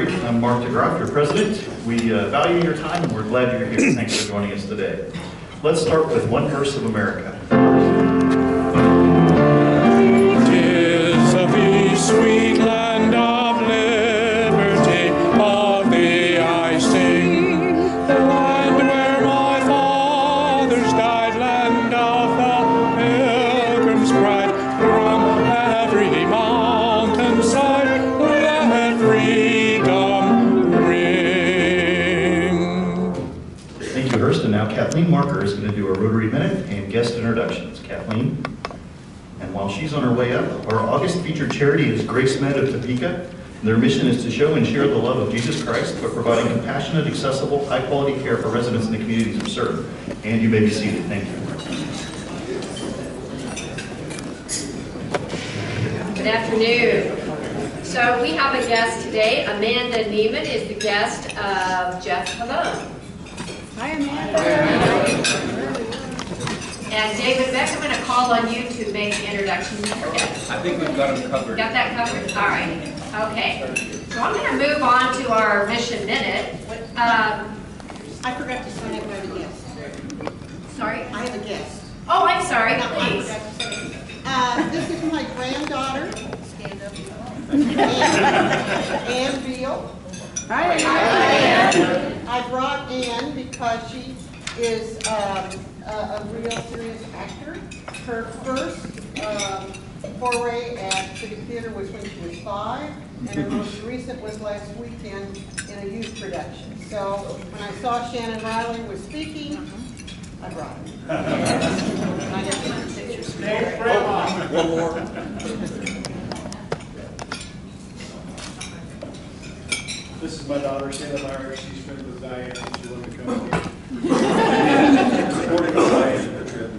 Rotary. I'm Mark DeGroff, your president. We value your time and we're glad you're here. Thanks for joining us today. Let's start with one verse of America. Tis of the sweet land of liberty, of thee I sing. The land where my fathers died, land of the pilgrim's pride. From every mountainside, let freedom ring. Thank you, Hurst. And now Kathleen Marker is going to do a Rotary Minute and guest introductions. Kathleen. And while she's on her way up, our August featured charity is Grace Med of Topeka. Their mission is to show and share the love of Jesus Christ by providing compassionate, accessible, high-quality care for residents in the communities we serve. And you may be seated. Thank you. Good afternoon. So we have a guest today. Amanda Neiman is the guest of Jeff Pavone. Hi, Amanda. And David Beck, I'm going to call on you to make the introduction to your guest. I think we've got them covered. Got that covered? All right. Okay. So I'm going to move on to our mission minute. I forgot to sign up by the guest. Sorry? I have a guest. Oh, I'm sorry. I Please. forgot to sign up. This is my granddaughter. Stand up. Ann Beal. Hi. I brought Ann because she is a real serious actor. Her first foray at Civic Theater was when she was 5, and her most recent was last weekend in a youth production. So when I saw Shannon Riley was speaking, I brought her. And I got some pictures. One more. This is my daughter, Shannon Riley. She's friends with Diane, and she wanted to come. Supporting Diane in her trip.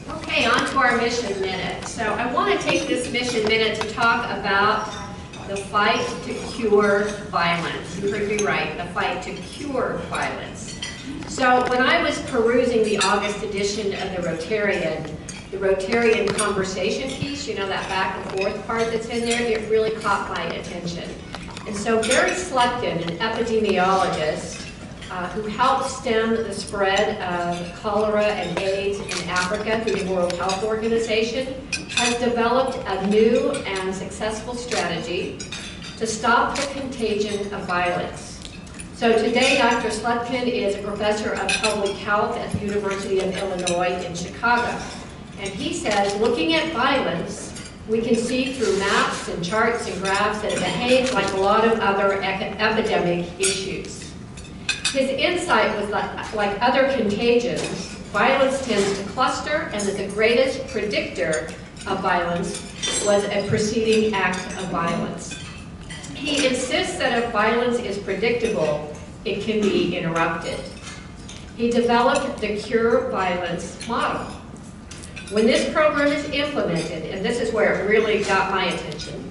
Okay, on to our mission minute. So I want to take this mission minute to talk about the fight to cure violence. You heard me right, the fight to cure violence. So when I was perusing the August edition of the Rotarian conversation piece, you know, that back and forth part that's in there, it really caught my attention. And so Gary Slutkin, an epidemiologist who helped stem the spread of cholera and AIDS in Africa through the World Health Organization, has developed a new and successful strategy to stop the contagion of violence. So today, Dr. Slutkin is a professor of public health at the University of Illinois in Chicago. And he says, looking at violence, we can see through maps and charts and graphs that it behaves like a lot of other epidemic issues. His insight was that, like other contagions, violence tends to cluster, and that the greatest predictor of violence was a preceding act of violence. He insists that if violence is predictable, it can be interrupted. He developed the Cure Violence model. When this program is implemented, and this is where it really got my attention,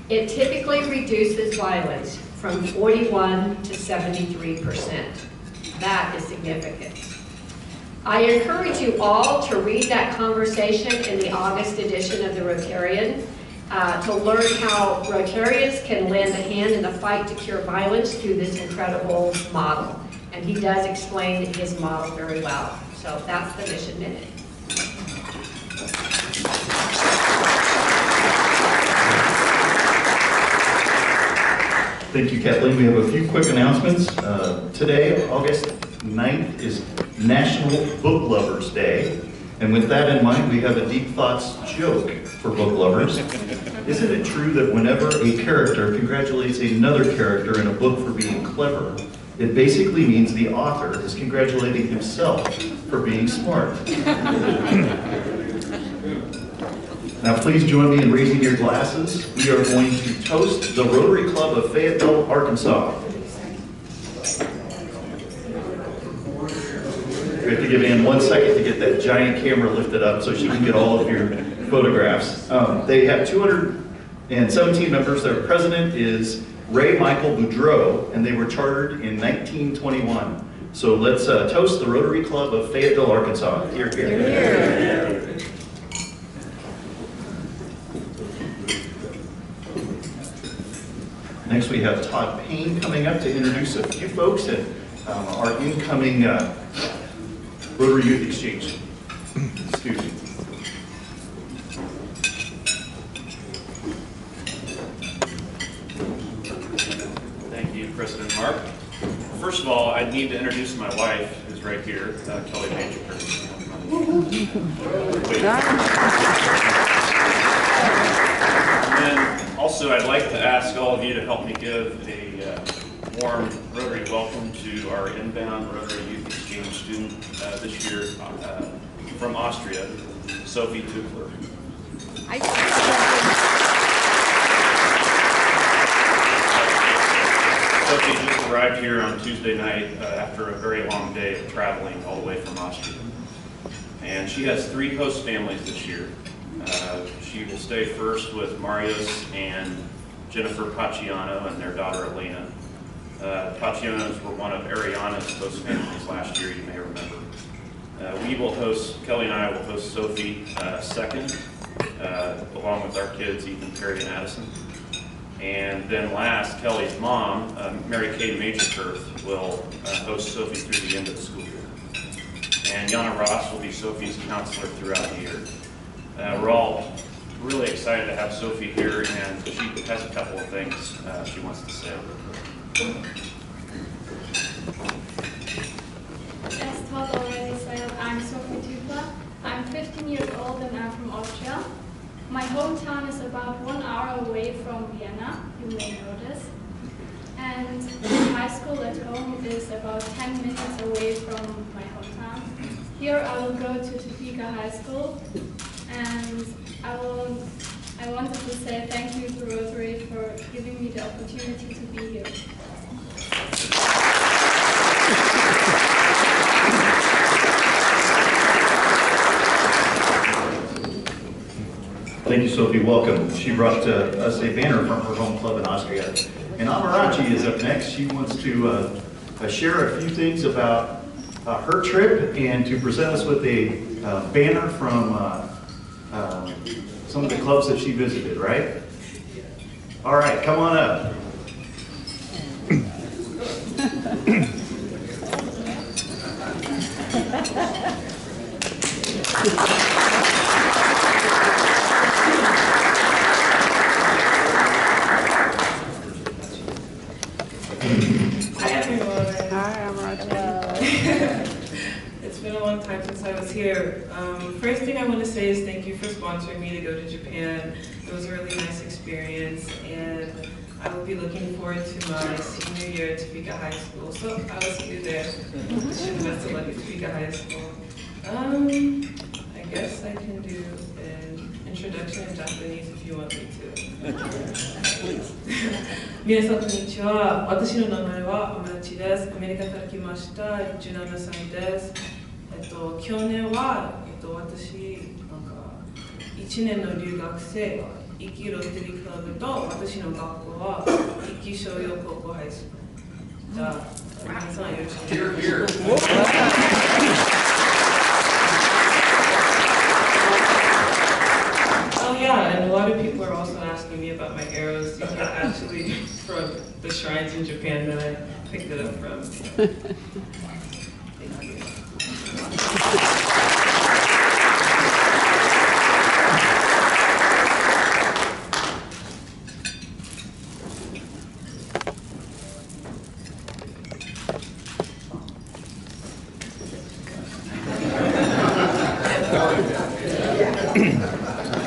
it typically reduces violence from 41 to 73%. That is significant. I encourage you all to read that conversation in the August edition of the Rotarian to learn how Rotarians can lend a hand in the fight to cure violence through this incredible model. And he does explain his model very well. So that's the mission minute. Thank you, Kathleen. We have a few quick announcements. Today, August 9th, is National Book Lovers Day. And with that in mind, we have a Deep Thoughts joke for book lovers. Isn't it true that whenever a character congratulates another character in a book for being clever, it basically means the author is congratulating himself for being smart? Now please join me in raising your glasses. We are going to toast the Rotary Club of Fayetteville, Arkansas. We have to give Ann 1 second to get that giant camera lifted up so she can get all of your photographs. They have 217 members. Their president is Ray Michael Boudreau, and they were chartered in 1921. So let's toast the Rotary Club of Fayetteville, Arkansas. Here, here. Next, we have Todd Payne coming up to introduce a few folks at our incoming Rotary Youth Exchange students. Thank you, President Mark. First of all, I need to introduce my wife, who's right here, Kelly Major. And also, I'd like to ask all of you to help me give a warm Rotary welcome to our inbound Rotary Youth Exchange student this year from Austria, Sophie Tupler. Sophie just arrived here on Tuesday night after a very long day of traveling all the way from Austria. And she has 3 host families this year. She will stay first with Marios and Jennifer Paciano and their daughter Elena. Pacianos were one of Ariana's host families last year, you may remember. Kelly and I will host Sophie second, along with our kids, Ethan, Perry, and Addison. And then last, Kelly's mom, Mary Kay Majorkirth, will host Sophie through the end of the school year. And Yana Ross will be Sophie's counselor throughout the year. We're all really excited to have Sophie here, and she has a couple of things she wants to say. As Todd already said, I'm Sophie Tupler. I'm 15 years old and I'm from Austria. My hometown is about 1 hour away from Vienna, you may know this. And high school at home is about 10 minutes away from my hometown. Here I will go to Topeka High School, and I wanted to say thank you to Rotary for giving me the opportunity to be here. Thank you, Sophie. Welcome. She brought us a banner from her home club in Austria. And Amarachi is up next. She wants to share a few things about her trip and to present us with a banner from some of the clubs that she visited, right? All right, come on up. Hi everyone. Hi, I'm Roger. It's been a long time since I was here. First thing I want to say is thank you for sponsoring me to go to Japan. It was a really nice experience, and I will be looking forward to my senior year at Topeka High School. So I will see you there. Wish you the best of luck at Topeka High School. I guess I can do an introduction in Japanese if you want me to. 皆さんこんにちは。私の名前はアマチです。アメリカから来ました。17歳です。去年は、私なんか1年の留学生、一期ロッテリークラブと私の学校は一期商業高校ハイスクール。じゃあ皆さんよろしくお願いします。Oh yeah, and a lot of people are also asking me about my arrows. These are actually from the shrines in Japan that I picked it up from. Thank you.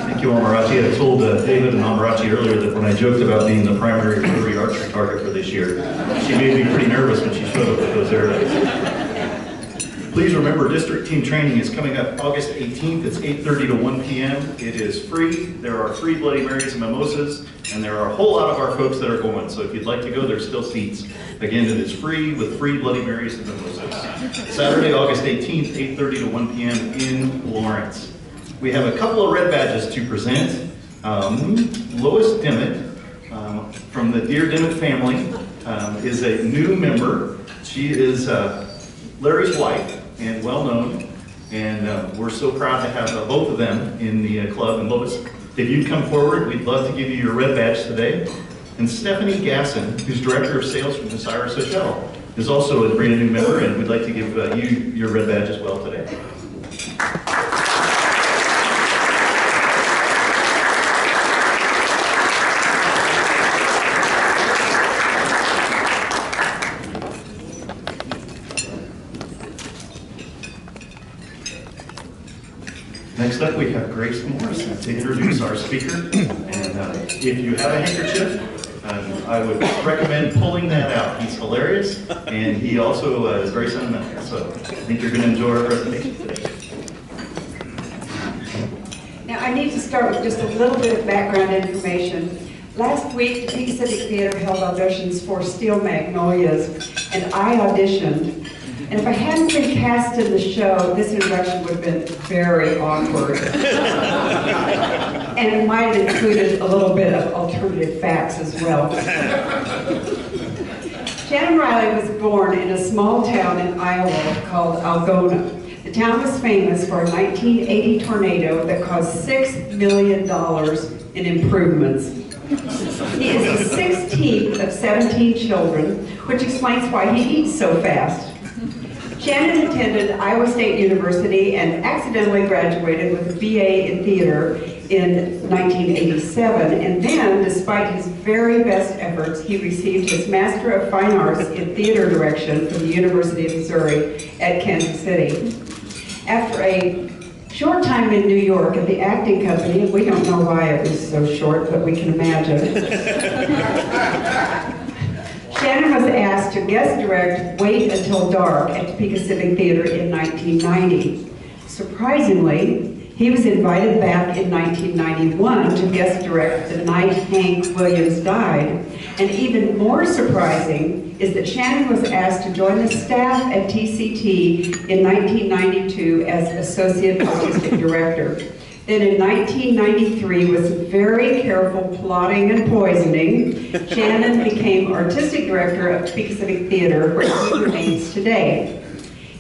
Thank you, Amarachi. I told David and Amarachi earlier that when I joked about being the primary Rotary archery target for this year, she made me pretty nervous when she showed up with those arrows. Please remember, district team training is coming up August 18th. It's 8:30 to 1 p.m. It is free. There are free Bloody Marys and mimosas, and there are a whole lot of our folks that are going. So if you'd like to go, there's still seats. Again, it is free with free Bloody Marys and mimosas. Saturday, August 18th, 8:30 to 1 p.m. in Lawrence. We have a couple of red badges to present. Lois Dimmitt from the Dear Dimmitt family is a new member. She is Larry's wife and well known, and we're so proud to have both of them in the club. And Lois, if you'd come forward, we'd love to give you your red badge today. And Stephanie Gasson, who's Director of Sales from Osiris Hotel, is also a brand new member, and we'd like to give you your red badge as well today. Next up, we have Grace Morrison to introduce our speaker. And if you have a handkerchief, I would recommend pulling that out. He's hilarious, and he also is very sentimental. So I think you're going to enjoy our presentation today. Now, I need to start with just a little bit of background information. Last week, the Civic Theater held auditions for Steel Magnolias, and I auditioned. And if I hadn't been cast in the show, this introduction would have been very awkward. And it might have included a little bit of alternative facts as well. Shannon Riley was born in a small town in Iowa called Algona. The town was famous for a 1980 tornado that caused $6 million in improvements. He is the 16th of 17 children, which explains why he eats so fast. Shannon attended Iowa State University and accidentally graduated with a BA in theater in 1987, and then, despite his very best efforts, he received his Master of Fine Arts in Theater Direction from the University of Missouri at Kansas City. After a short time in New York at the acting company, we don't know why it was so short, but we can imagine, Shannon was asked to guest direct Wait Until Dark at Topeka Civic Theater in 1990. Surprisingly, he was invited back in 1991 to guest direct The Night Hank Williams Died. And even more surprising is that Shannon was asked to join the staff at TCT in 1992 as Associate Artistic Director. Then in 1993, with very careful plotting and poisoning, Shannon became Artistic Director of Topeka Civic Theater, where he remains today.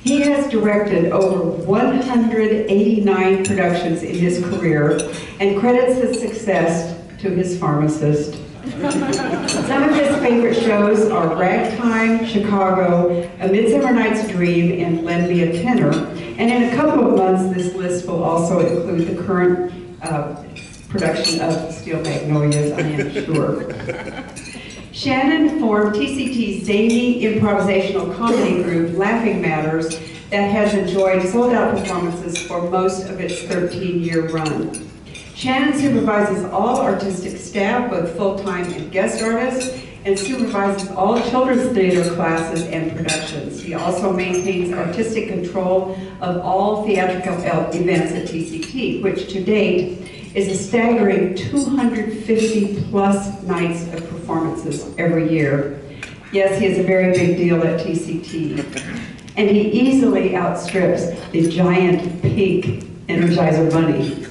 He has directed over 189 productions in his career and credits his success to his pharmacist. Some of his favorite shows are Ragtime, Chicago, A Midsummer Night's Dream, and Lend Me a Tenor. And in a couple of months, this list will also include the current production of Steel Magnolias, I am sure. Shannon formed TCT's zany improvisational comedy group, Laughing Matters, that has enjoyed sold-out performances for most of its 13-year run. Shannon supervises all artistic staff, both full-time and guest artists, and supervises all children's theater classes and productions. He also maintains artistic control of all theatrical events at TCT, which to date is a staggering 250 plus nights of performances every year. Yes, he is a very big deal at TCT. And he easily outstrips the giant pink Energizer Bunny.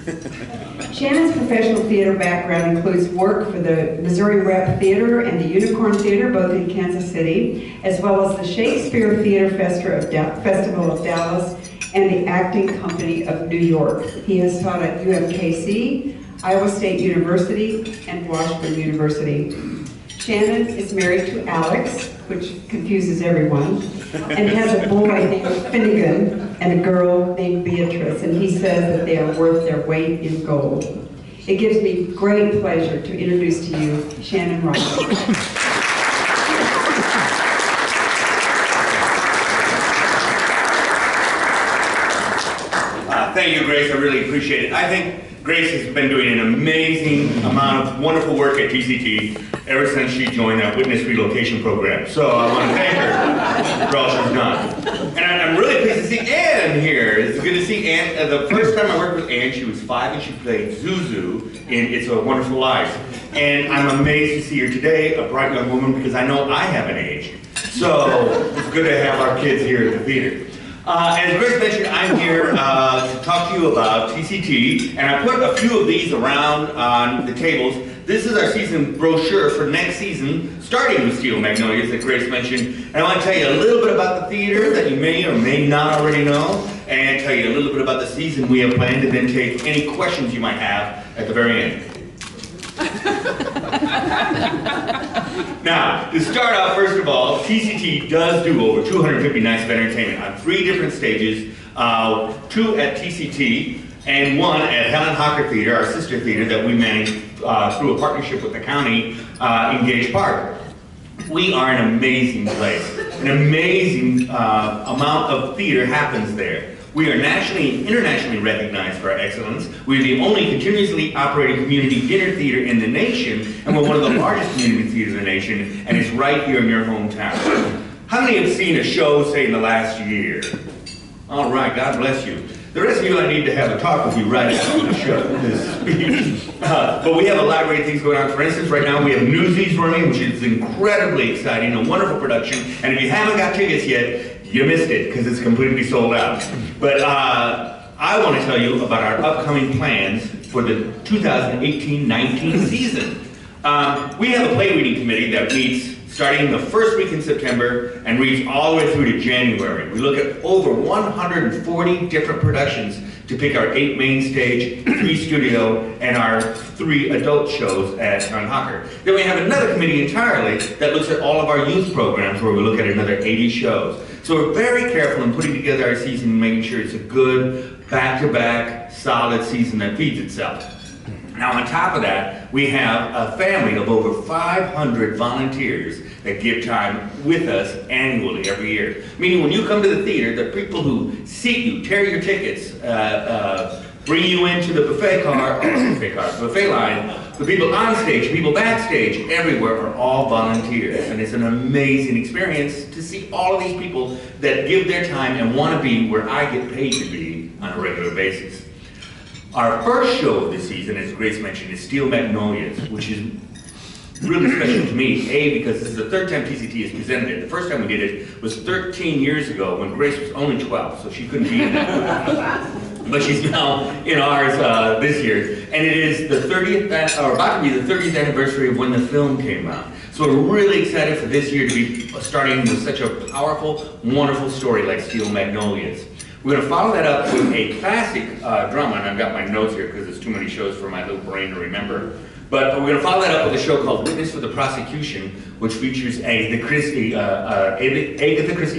Shannon's professional theater background includes work for the Missouri Rep Theater and the Unicorn Theater, both in Kansas City, as well as the Shakespeare Theater Festival of Dallas and the Acting Company of New York. He has taught at UMKC, Iowa State University, and Washburn University. Shannon is married to Alex, which confuses everyone, and has a boy named Finnegan and a girl named Beatrice, and he says that they are worth their weight in gold. It gives me great pleasure to introduce to you Shannon Riley. Thank you, Grace. I really appreciate it. I think Grace has been doing an amazing amount of wonderful work at TCT ever since she joined that witness relocation program. So I want to thank her for all she's done. And I'm really pleased to see Ann here. It's good to see Ann. The first time I worked with Ann, she was 5 and she played Zuzu in It's a Wonderful Life. And I'm amazed to see her today, a bright young woman, because I know I haven't aged. So it's good to have our kids here at the theater. As Grace mentioned, I'm here to talk to you about TCT, and I put a few of these around on the tables. This is our season brochure for next season, starting with Steel Magnolias that Grace mentioned. And I want to tell you a little bit about the theater that you may or may not already know, and tell you a little bit about the season we have planned, and then take any questions you might have at the very end. Now, to start off, first of all, TCT does do over 250 nights of entertainment on 3 different stages, 2 at TCT and 1 at Helen Hocker Theater, our sister theater that we manage through a partnership with the county in Gage Park. We are an amazing place. An amazing amount of theater happens there. We are nationally and internationally recognized for our excellence. We're the only continuously operating community dinner theater in the nation, and we're one of the largest community theaters in the nation, and it's right here in your hometown. How many have seen a show, say, in the last year? All right, God bless you. The rest of you, I need to have a talk with you right after the show, this speech. But we have a lot of great things going on. For instance, right now we have Newsies running, which is incredibly exciting, a wonderful production. And if you haven't got tickets yet, you missed it because it's completely sold out. But I want to tell you about our upcoming plans for the 2018-19 season. We have a play reading committee that meets starting the first week in September and reads all the way through to January. We look at over 140 different productions to pick our 8 main stage, 3 studio, and our 3 adult shows at Helen Hocker. Then we have another committee entirely that looks at all of our youth programs where we look at another 80 shows. So we're very careful in putting together our season and making sure it's a good, back-to-back, solid season that feeds itself. Now on top of that, we have a family of over 500 volunteers that give time with us annually every year. Meaning when you come to the theater, the people who seat you, tear your tickets, bring you into the buffet line, the people on stage, people backstage, everywhere are all volunteers. And it's an amazing experience to see all of these people that give their time and want to be where I get paid to be on a regular basis. Our first show of the season, as Grace mentioned, is Steel Magnolias, which is really special to me, because this is the 3rd time TCT has presented it. The first time we did it was 13 years ago when Grace was only 12, so she couldn't be in that. But she's now in ours this year. And it is the 30th, or about to be the 30th anniversary of when the film came out. So we're really excited for this year to be starting with such a powerful, wonderful story like Steel Magnolias. We're going to follow that up with a classic drama, and I've got my notes here because there's too many shows for my little brain to remember. But we're going to follow that up with a show called Witness for the Prosecution, which features Agatha Christie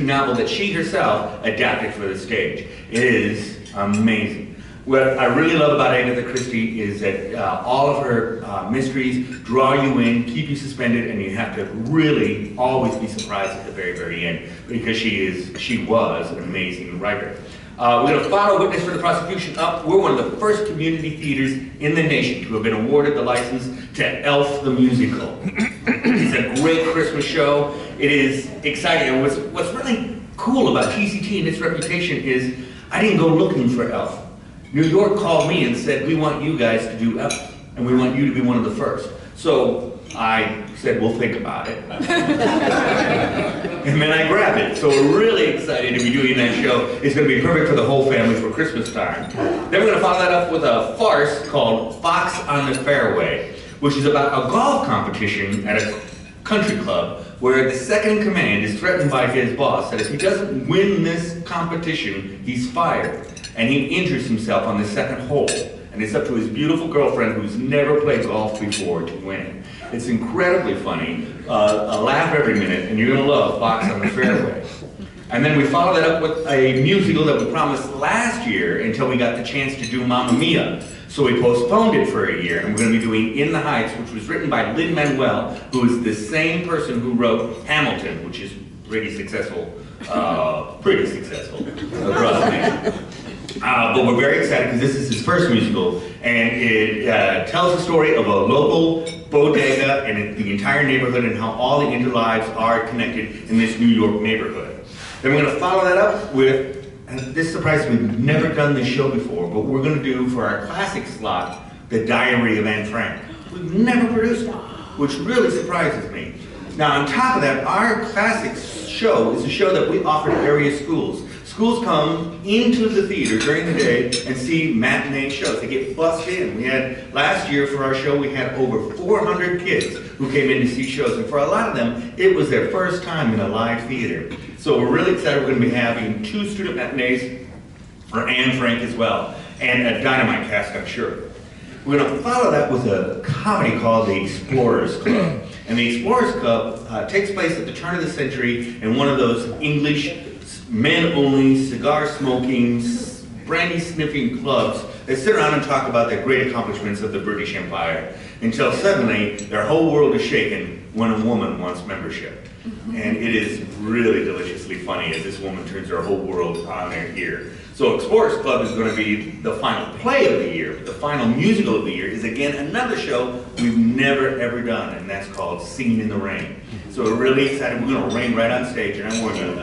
novel that she herself adapted for the stage. It is amazing. What I really love about Agatha Christie is that all of her mysteries draw you in, keep you suspended, and you have to really always be surprised at the very, very end because she was an amazing writer. We're going to follow Witness for the Prosecution up. We're one of the first community theaters in the nation to have been awarded the license to Elf the Musical. It's a great Christmas show. It is exciting. And what's really cool about TCT and its reputation is I didn't go looking for Elf. New York called me and said, we want you guys to do Elf, and we want you to be one of the first. So I said, we'll think about it. And then I grabbed it. So we're really excited to be doing that show. It's going to be perfect for the whole family for Christmas time. Then we're going to follow that up with a farce called Fox on the Fairway, which is about a golf competition at a country club where the second in command is threatened by his boss that if he doesn't win this competition, he's fired. And he injures himself on the second hole. And it's up to his beautiful girlfriend who's never played golf before to win. It's incredibly funny, a laugh every minute, and you're gonna love Fox on the Fairway. And then we follow that up with a musical that we promised last year until we got the chance to do Mamma Mia. So we postponed it for a year, and we're gonna be doing In the Heights, which was written by Lin-Manuel, who is the same person who wrote Hamilton, which is pretty successful across the nation. But we're very excited because this is his first musical, and it tells the story of a local bodega and the entire neighborhood and how all the interlives are connected in this New York neighborhood. Then we're going to follow that up with, and this surprises me, we've never done this show before, but we're going to do for our classic slot, The Diary of Anne Frank. We've never produced it, which really surprises me. Now on top of that, our classic show is a show that we offer to various schools. Schools come into the theater during the day and see matinee shows. They get bussed in. We had, last year for our show, we had over 400 kids who came in to see shows. And for a lot of them, it was their first time in a live theater. So we're really excited. We're going to be having 2 student matinees for Anne Frank as well. And a dynamite cast, I'm sure. We're going to follow that with a comedy called The Explorers Club. And The Explorers Club takes place at the turn of the century in one of those English men-only, cigar-smoking, brandy-sniffing clubs that sit around and talk about the great accomplishments of the British Empire, until suddenly their whole world is shaken when a woman wants membership. And it is really deliciously funny as this woman turns her whole world on their ear. So Explorers Club is going to be the final play of the year. The final musical of the year is again another show we've never ever done, and that's called Singing in the Rain. So we're really excited. We're going to rain right on stage, and I warn you,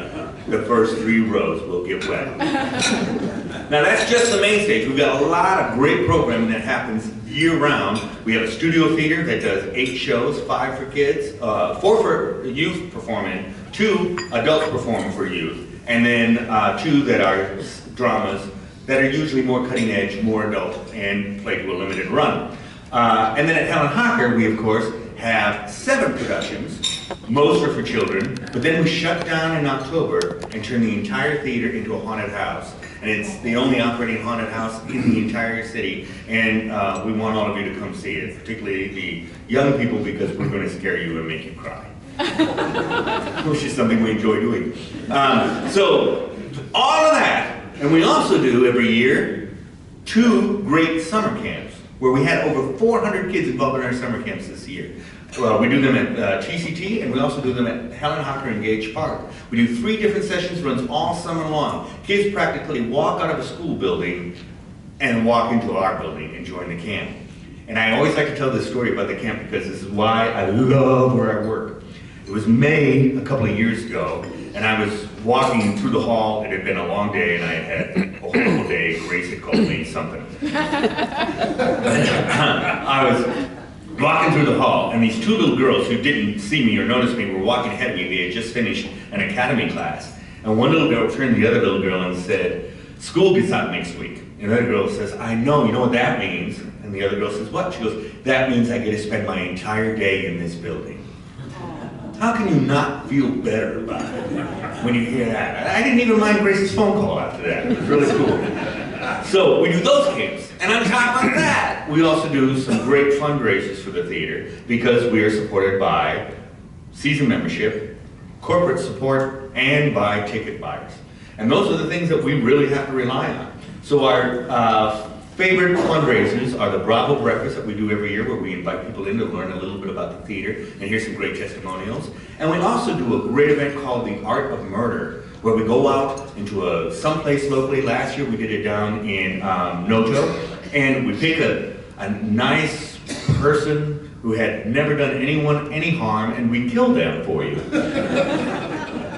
the first 3 rows will get wet. Now that's just the main stage. We've got a lot of great programming that happens year-round. We have a studio theater that does 8 shows, 5 for kids, 4 for youth performing, 2 adults performing for youth, and then 2 that are dramas that are usually more cutting edge, more adult, and play to a limited run. And then at Helen Hocker, we of course have 7 productions. Most are for children, but then we shut down in October and turn the entire theater into a haunted house. And it's the only operating haunted house in the entire city, and we want all of you to come see it, particularly the young people, because we're going to scare you and make you cry, which is something we enjoy doing. So all of that, and we also do every year 2 great summer camps, where we had over 400 kids involved in our summer camps this year. Well, we do them at TCT, and we also do them at Helen Hocker and Gage Park. We do 3 different sessions, runs all summer long. Kids practically walk out of a school building and walk into our building and join the camp. And I always like to tell this story about the camp because this is why I love where I work. It was May a couple of years ago, and I was walking through the hall. It had been a long day, and I had had a horrible day. Grace had called me something. I was walking through the hall, and these 2 little girls who didn't see me or notice me were walking ahead of me. They had just finished an academy class. And one little girl turned to the other little girl and said, "School gets out next week." And the other girl says, "I know, you know what that means?" And the other girl says, "What?" She goes, "That means I get to spend my entire day in this building." How can you not feel better about it when you hear that? I didn't even mind Grace's phone call after that. It was really cool. So we do those camps. And on top of that, we also do some great fundraisers for the theater because we are supported by season membership, corporate support, and by ticket buyers. And those are the things that we really have to rely on. So our favorite fundraisers are the Bravo Breakfast that we do every year, where we invite people in to learn a little bit about the theater and hear some great testimonials. And we also do a great event called The Art of Murder, where we go out into someplace locally. Last year we did it down in Noto, and we pick a nice person who had never done anyone any harm, and we kill them for you.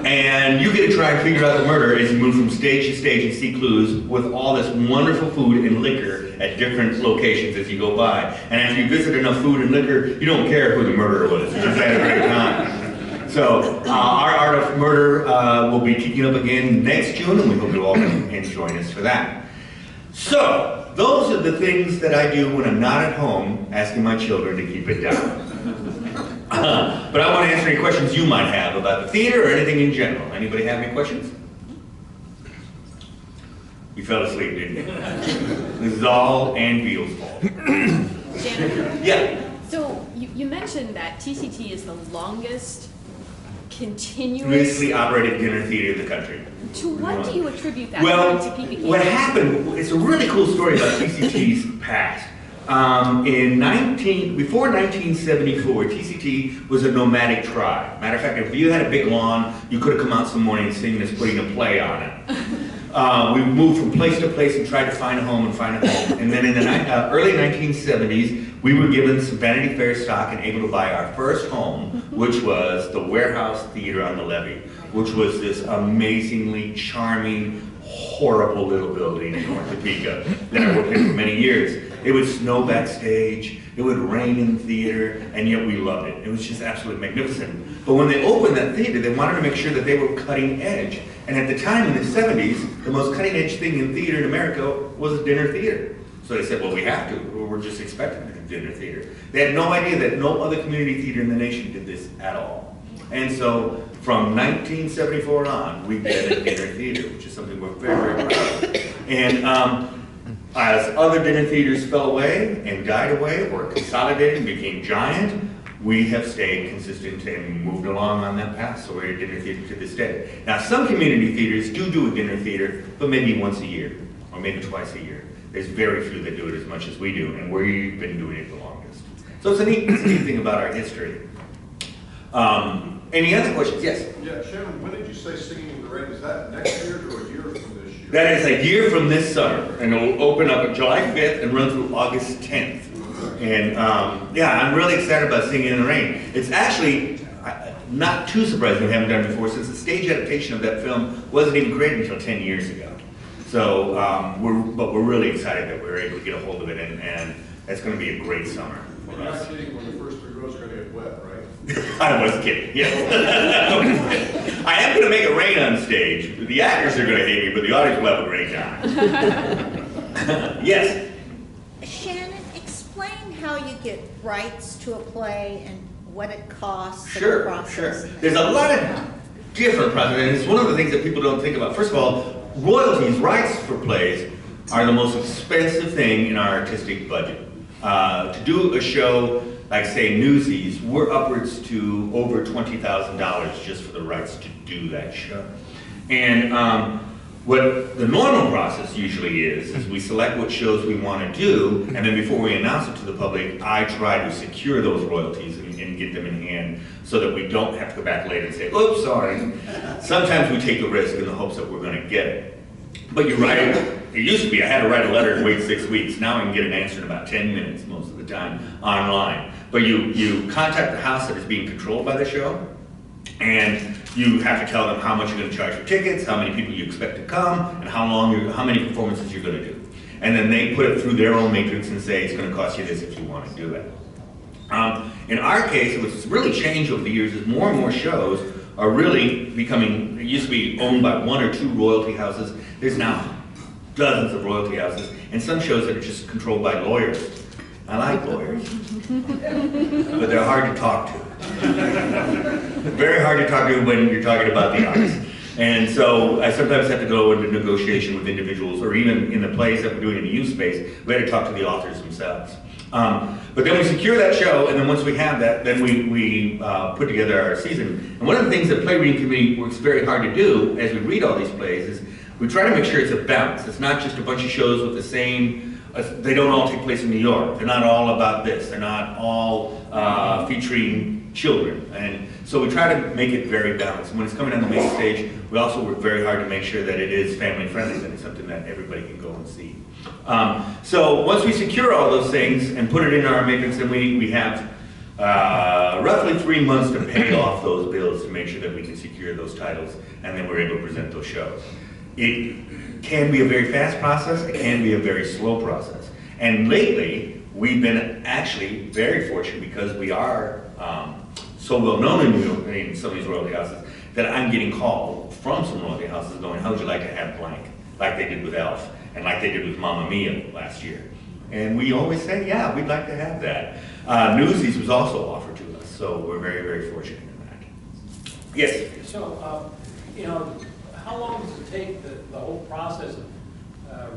And you get to try and figure out the murder as you move from stage to stage and see clues with all this wonderful food and liquor at different locations as you go by. And after you visit enough food and liquor, you don't care who the murderer was. You just had a great time. So our Art of Murder will be kicking up again next June, and we hope you all can join us for that. So those are the things that I do when I'm not at home asking my children to keep it down. But I want to answer any questions you might have about the theater or anything in general. Anybody have any questions? You fell asleep, didn't you? This is all Ann Beal's fault. Shannon? Yeah. So you mentioned that TCT is the longest continuous... Continuously operated dinner theater in the country. To what do you attribute that? Well, Topeka? what happened, it's a really cool story about TCT's past. Before 1974, TCT was a nomadic tribe. Matter of fact, if you had a big lawn, you could have come out some morning and seen us putting a play on it. We moved from place to place and tried to find a home and find a home. And then in the early 1970s, we were given some Vanity Fair stock and able to buy our first home, which was the Warehouse Theater on the Levee, which was this amazingly charming, horrible little building in North Topeka that I worked in for many years. It would snow backstage, it would rain in the theater, and yet we loved it. It was just absolutely magnificent. But when they opened that theater, they wanted to make sure that they were cutting edge. And at the time in the 70s, the most cutting edge thing in theater in America was a dinner theater. So they said, well, we have to. We're just expecting a dinner theater. They had no idea that no other community theater in the nation did this at all. And so from 1974 on, we did a dinner theater, which is something we're very, very proud of. And As other dinner theaters fell away and died away or consolidated and became giant, we have stayed consistent and moved along on that path, so we're a dinner theater to this day. Now, some community theaters do a dinner theater, but maybe once a year, or maybe twice a year. There's very few that do it as much as we do, and we've been doing it the longest. So it's a neat thing about our history. Any other questions? Yes? Yeah, Shannon, when did you say Singing in the Rain? Is that next year or a year from this year? That is a year from this summer, and it'll open up on July 5th and run through August 10th. And yeah, I'm really excited about Singing in the Rain. It's actually not too surprising we haven't done it before, since the stage adaptation of that film wasn't even created until 10 years ago. So, we're really excited that we're able to get a hold of it, and it's going to be a great summer for You're us. not kidding when the first 3 rows are going to get wet, right? I was kidding, yes. I am going to make it rain on stage. The actors are going to hate me, but the audience will have a great time. Yes? Shannon, explain how you get rights to a play and what it costs and the Sure, process. sure. There's a lot of different processes, and it's one of the things that people don't think about. First of all, royalties, rights for plays, are the most expensive thing in our artistic budget. To do a show like, say, Newsies, we're upwards to over $20,000 just for the rights to do that show. And what the normal process usually is we select what shows we want to do, and then before we announce it to the public, I try to secure those royalties and get them in hand so that we don't have to go back later and say, oops, sorry. Sometimes we take the risk in the hopes that we're going to get it. But you're right, it used to be I had to write a letter and wait 6 weeks. Now I can get an answer in about 10 minutes most of the time online. But you contact the house that is being controlled by the show, and you have to tell them how much you're going to charge for tickets, how many people you expect to come, and how many performances you're going to do. And then they put it through their own matrix and say it's going to cost you this if you want to do it. In our case, what's really changed over the years is more and more shows are really becoming, it used to be owned by 1 or 2 royalty houses. There's now dozens of royalty houses, and some shows that are just controlled by lawyers. I like lawyers, but they're hard to talk to. Very hard to talk to when you're talking about the arts. And so I sometimes have to go into negotiation with individuals, or even in the plays that we're doing in the youth space, we had to talk to the authors themselves. But then we secure that show, and then once we have that, then we put together our season. And one of the things that Play Reading Committee works very hard to do as we read all these plays is we try to make sure it's a balance. It's not just a bunch of shows with the same, they don't all take place in New York. They're not all about this. They're not all featuring children. And so we try to make it very balanced. And when it's coming on the main stage, we also work very hard to make sure that it is family friendly, that it's something that everybody can go and see. So once we secure all those things and put it in our matrix, then we have roughly 3 months to pay off those bills to make sure that we can secure those titles, and then we're able to present those shows. It can be a very fast process, it can be a very slow process. And lately, we've been actually very fortunate because we are so well known in some of these royalty houses that I'm getting called from some royalty houses going, how would you like to have blank? Like they did with Elf, and like they did with Mamma Mia last year. And we always say, yeah, we'd like to have that. Newsies was also offered to us, so we're very, very fortunate in that. Yes? So, you know, how long does it take the whole process of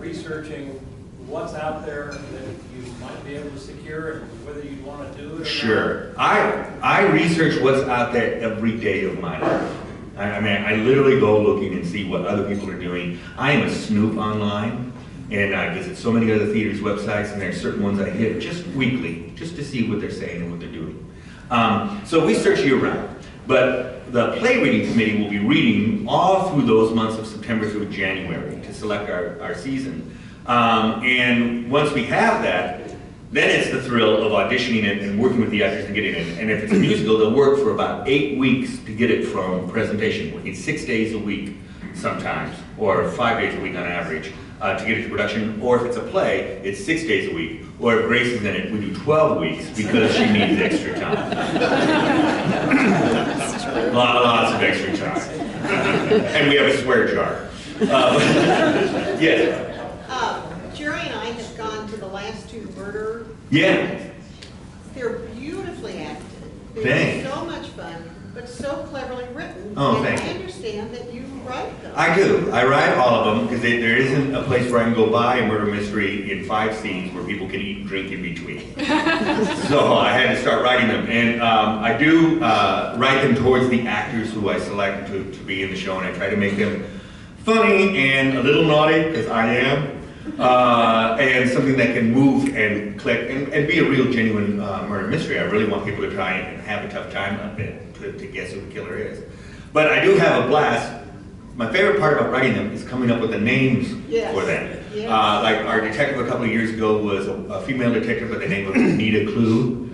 researching what's out there that you might be able to secure and whether you want to do it or Sure. I research what's out there every day of my life. I mean, I literally go looking and see what other people are doing. I am a snoop online, and I visit so many other theaters' websites, and there are certain ones I hit just weekly, just to see what they're saying and what they're doing. So we search year-round. But the Play Reading Committee will be reading all through those months of September through January to select our season. And once we have that, then it's the thrill of auditioning it and working with the actors and getting it. And if it's a musical, they'll work for about 8 weeks to get it from presentation. Working 6 days a week sometimes, or 5 days a week on average, to get it to production. Or if it's a play, it's 6 days a week. Or if Grace is in it, we do 12 weeks because she needs extra time. Lots of extra time. And we have a swear jar. Yes? Jerry and I have gone to the last 2 murder. Yeah. They're beautifully acted. They're Thanks. so much fun. but so cleverly written. Oh, and thank I you. understand that you write them. I do. I write all of them because there isn't a place where I can go buy a murder mystery in 5 scenes where people can eat and drink in between. So I had to start writing them. And I do write them towards the actors who I select to be in the show, and I try to make them funny and a little naughty, because I am, and something that can move and click and be a real genuine murder mystery. I really want people to try and have a tough time of it to guess who the killer is. But I do have a blast. My favorite part about writing them is coming up with the names for them. Yes. Like our detective a couple of years ago was a female detective by the name of Anita Clue.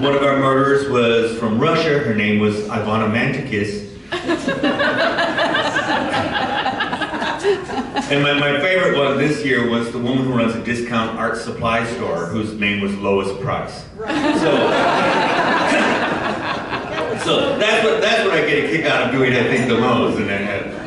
One of our murderers was from Russia. Her name was Ivana Mantikis. And my favorite one this year was the woman who runs a discount art supply store, whose name was Lois Price. So that's what I get a kick out of doing, I think, the most.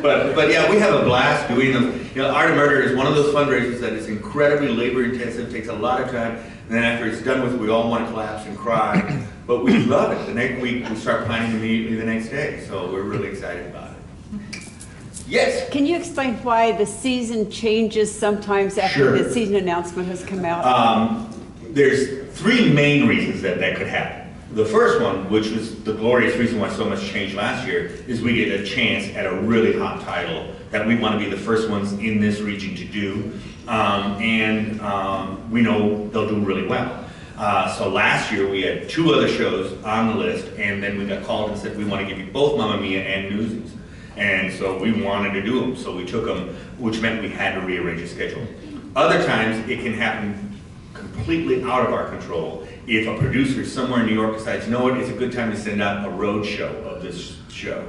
But yeah, we have a blast doing them. You know, Art of Murder is one of those fundraisers that is incredibly labor intensive, takes a lot of time, and then after it's done with, we all want to collapse and cry. But we love it. The next week we start planning immediately the next day, so we're really excited about it. Yes? Can you explain why the season changes sometimes after the season announcement has come out? There's 3 main reasons that could happen. The first one, which was the glorious reason why so much changed last year, is we get a chance at a really hot title that we want to be the first ones in this region to do, and we know they'll do really well. So last year we had 2 other shows on the list, and then we got called and said we want to give you both Mamma Mia and Newsies. And so we wanted to do them, so we took them, which meant we had to rearrange the schedule. Other times it can happen completely out of our control. If a producer somewhere in New York decides, you know what, it's a good time to send out a road show of this show,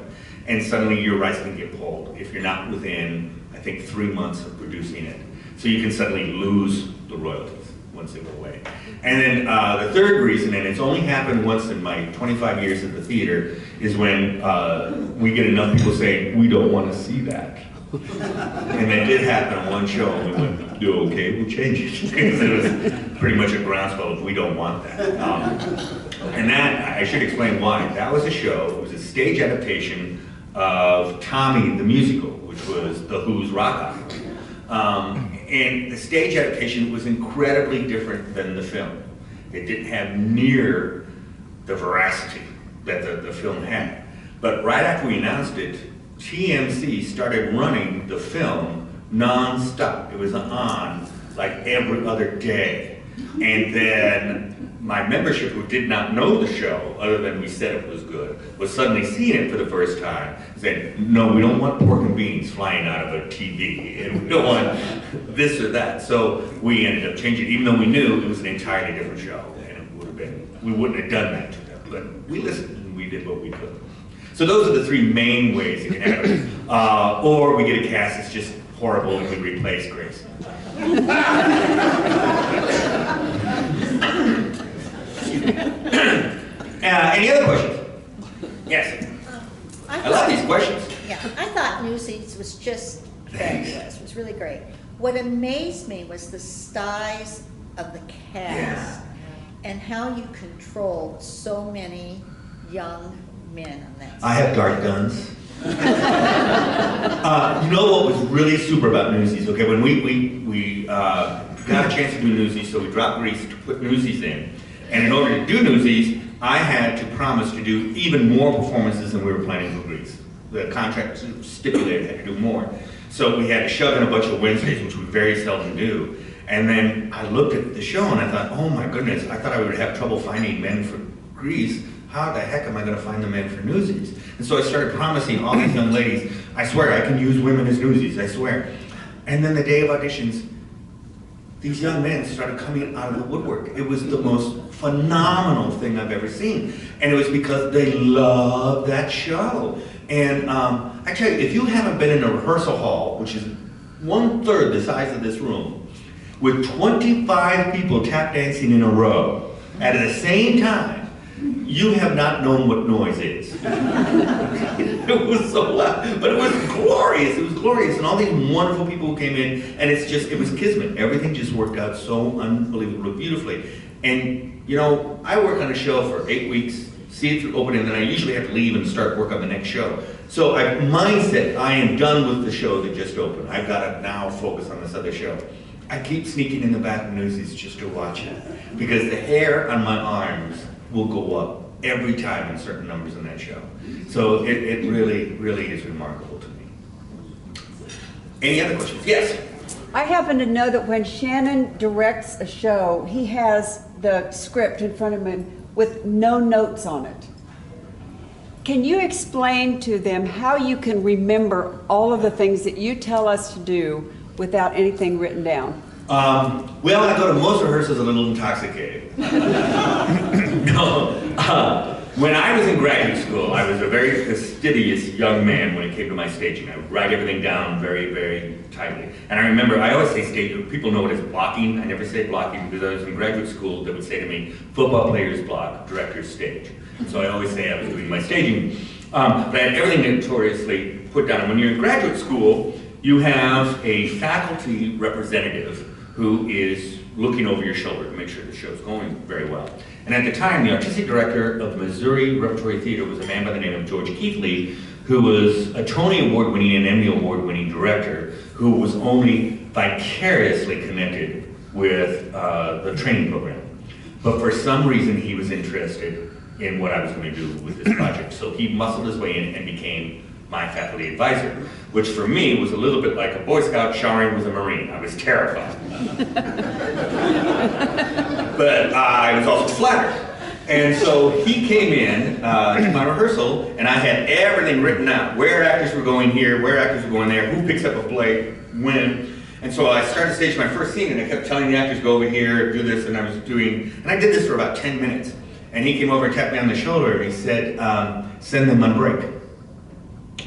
and suddenly your rights can get pulled if you're not within, I think, 3 months of producing it. So you can suddenly lose the royalties once they go away. And then the third reason, and it's only happened once in my 25 years at the theater, is when we get enough people saying, we don't want to see that. And that did happen on one show, and we went, okay, we'll change it. Because it was pretty much a groundswell of, we don't want that. And that, I should explain why. That was a show, it was a stage adaptation of Tommy the musical, which was The Who's Rock Opera. And the stage adaptation was incredibly different than the film. It didn't have near the veracity that the film had. But right after we announced it, TMC started running the film non-stop. It was on like every other day. And then my membership, who did not know the show, other than we said it was good, was suddenly seeing it for the first time, saying, no, we don't want pork and beans flying out of a TV, and we don't want this or that. So we ended up changing it, even though we knew it was an entirely different show, and it would have been, we wouldn't have done that to them. But we listened, and we did what we could. So those are the 3 main ways it can happen. Or we get a cast that's just horrible and we replace Grace. Any other questions? Yes. I love these questions. Yeah, I thought Newsies was just fabulous. It was really great. What amazed me was the size of the cast and how you controlled so many young men on that. I have dart guns. You know what was really super about Newsies? Okay, when we got a chance to do Newsies, so we dropped Grease to put Newsies in. And in order to do Newsies, I had to promise to do even more performances than we were planning for Grease. The contract stipulated I had to do more. So we had to shove in a bunch of Wednesdays, which we very seldom do. And then I looked at the show and I thought, oh my goodness, I thought I would have trouble finding men for Grease. How the heck am I going to find the men for Newsies? And so I started promising all these young ladies, I swear I can use women as Newsies, I swear. And then the day of auditions, these young men started coming out of the woodwork. It was the most phenomenal thing I've ever seen. And it was because they loved that show. And I tell you, if you haven't been in a rehearsal hall, which is 1/3 the size of this room, with 25 people tap dancing in a row at the same time, you have not known what noise is. It was so loud, but it was glorious. It was glorious, and all these wonderful people who came in, and it was kismet. Everything just worked out so unbelievably beautifully. And you know, I work on a show for 8 weeks, see it through opening, and then I usually have to leave and start work on the next show. So mindset, I am done with the show that just opened. I've got to now focus on this other show. I keep sneaking in the back of Newsies just to watch it, because the hair on my arms will go up every time in certain numbers in that show. So it really, really is remarkable to me. Any other questions? Yes? I happen to know that when Shannon directs a show, he has the script in front of him with no notes on it. Can you explain to them how you can remember all of the things that you tell us to do without anything written down? Well, I go to most rehearsals a little intoxicated. No. When I was in graduate school, I was a very fastidious young man when it came to my staging. I would write everything down very, very tightly. And I remember, I always say staging, people know it as blocking. I never say blocking because I was in graduate school, they would say to me, football players block, directors stage. So I always say I was doing my staging. But I had everything notoriously put down. And when you're in graduate school, you have a faculty representative who is looking over your shoulder to make sure the show's going very well. And at the time, the artistic director of the Missouri Repertory Theater was a man by the name of George Keithley, who was a Tony Award-winning and Emmy Award-winning director, who was only vicariously connected with the training program. But for some reason, he was interested in what I was going to do with this project. So he muscled his way in and became my faculty advisor, which for me was a little bit like a Boy Scout showering with a Marine. I was terrified. But I was also flattered. And so he came in to my rehearsal, and I had everything written out. Where actors were going here, where actors were going there, who picks up a play, when. And so I started to stage my first scene, and I kept telling the actors, go over here, do this, and I was doing, and I did this for about 10 minutes. And he came over and tapped me on the shoulder, and he said, send them on break.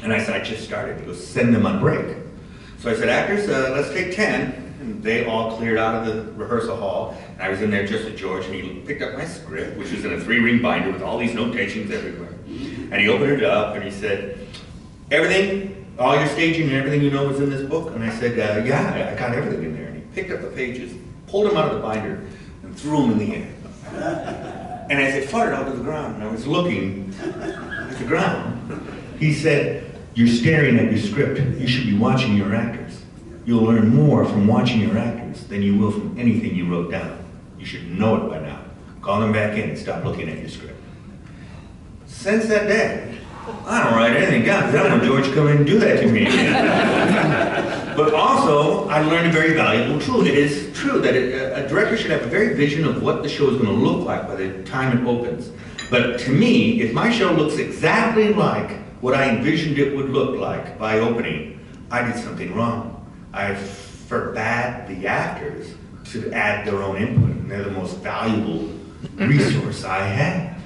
And I said, I just started. He goes, send them on break. So I said, actors, let's take 10. And they all cleared out of the rehearsal hall. And I was in there just with George, and he picked up my script, which was in a 3-ring binder with all these notations everywhere. And he opened it up, and he said, everything, all your staging and everything you know was in this book? And I said, yeah, I got everything in there. And he picked up the pages, pulled them out of the binder, and threw them in the air. And as it fluttered out to the ground, and I was looking at the ground, he said, you're staring at your script. You should be watching your actors. You'll learn more from watching your actors than you will from anything you wrote down. You should know it by now. Call them back in and stop looking at your script. Since that day, I don't write anything down because I don't want George to come in and do that to me again. But also, I learned a very valuable truth. It is true that a director should have a very vision of what the show is going to look like by the time it opens. But to me, if my show looks exactly like what I envisioned it would look like by opening, I did something wrong. I forbade the actors to add their own input, and they're the most valuable resource I have.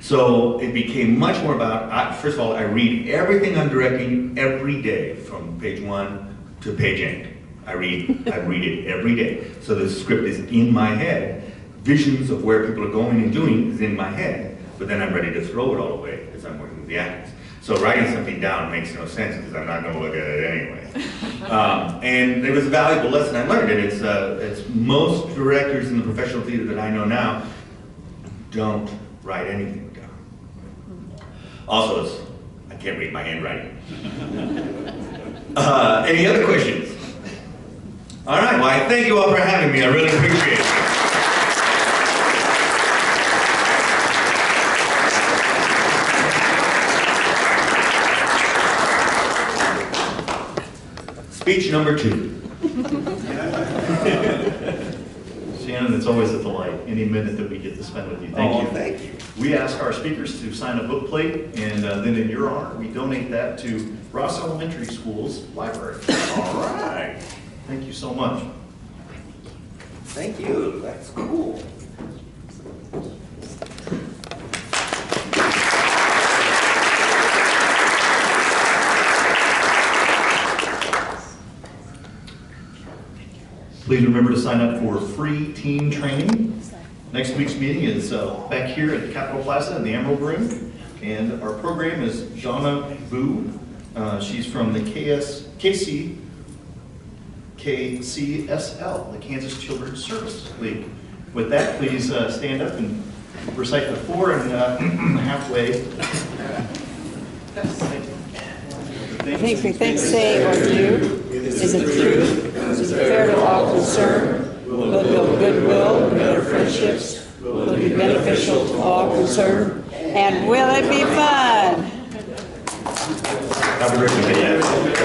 So it became much more about, first of all, I read everything I'm directing every day from page 1 to page 8. I read it every day. So the script is in my head. Visions of where people are going and doing is in my head, but then I'm ready to throw it all away as I'm working with the actors. So writing something down makes no sense because I'm not going to look at it anyway. And it was a valuable lesson I learned, and it's most directors in the professional theater that I know now don't write anything down. Also, I can't read my handwriting. Any other questions? All right, well, I thank you all for having me. I really appreciate it. Speech number 2. Shannon, it's always a delight, any minute that we get to spend with you. Thank you. Thank you. We ask our speakers to sign a book plate, and then in your honor, we donate that to Ross Elementary School's library. All right. Thank you so much. Thank you. That's cool. Please remember to sign up for free teen training. Next week's meeting is back here at the Capitol Plaza in the Emerald Room. And our program is Jonna Vu. She's from the KCSL, the Kansas Children's Service League. With that, please stand up and recite the 4 and halfway. Things we think, say, or do, is it true? Is it fair to all concerned? Will it build goodwill, better friendships? Will it be beneficial to all concerned? And will it be fun? Happy birthday.